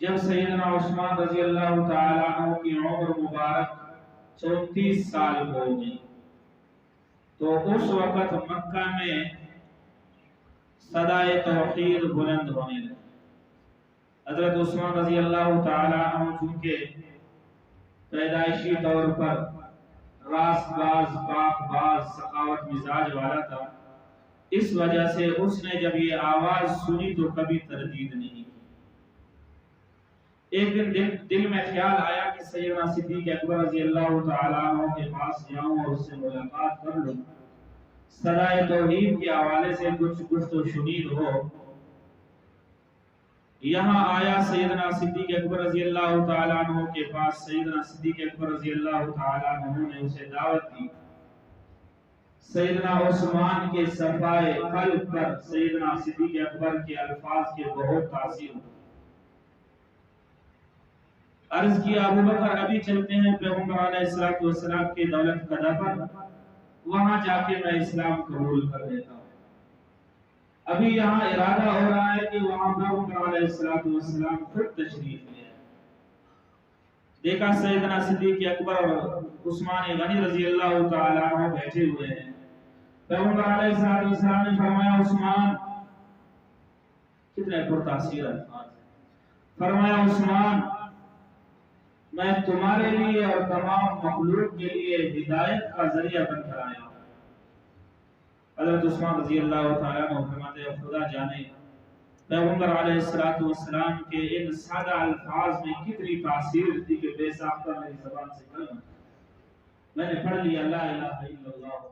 جب سیدنا عثمان رضی اللہ تعالیٰ عنہ کی عمر مبارک 34 سال ہو گئی تو اس وقت مکہ میں صدائے توحید بلند ہونے لگی۔ حضرت عثمان رضی اللہ تعالیٰ عنہ چونکہ پیدائشی طور پر راست باز، پاک باز، سخاوت مزاج والا تھا، اس وجہ سے اس نے جب یہ آواز سنی تو کبھی تردید نہیں کی۔ ایک دن دل میں خیال آیا کہ سیدنا صدیق اکبر رضی اللہ تعالیٰ عنہ کے پاس جاؤں اور اس سے ملاقات کر لوں، صدائے توحید کے حوالے سے کچھ گفت و شنید ہو۔ یہاں آیا سیدنا صدیق اکبر رضی اللہ تعالیٰ عنہ کے پاس۔ سیدنا صدیق اکبر رضی اللہ تعالیٰ عنہ نے اسے دعوت دی۔ سیدنا عثمان کے صفائے قلب پر سیدنا صدیق اکبر کے الفاظ کے بہت تاثیر ہوئی۔ عرض کیا ابو بکر ابھی چلتے ہیں پیغمبر علیہ السلام کے دولت قدہ پر، وہاں جا کے میں اسلام قبول کر لیتا ہوں۔ ابھی یہاں ارادہ ہو رہا ہے کہ وہاں پیغمبر علیہ السلام خود تشریف لے آئے۔ دیکھا سیدنا صدیق اکبر اور عثمان غنی رضی اللہ تعالیٰ عنہ بیٹھے ہوئے ہیں۔ پیغمبر علیہ السلام نے فرمایا عثمان، کتنے پرتاثیر الفاظ، فرمایا عثمان میں تمہارے لیے اور تمام مخلوق کے لیے ہدایت کا ذریعہ بن کر آیا ہوں۔ حضرت عثمان رضی اللہ تعالیٰ عنہ فرماتے ہیں خدا جانے پیغمبر علیہ السلام کے ان سادہ الفاظ میں کتنی تاثیر تھی کہ بے ساختہ میری زبان سے کلمہ میں نے پڑھ لیا لا الہ الا اللہ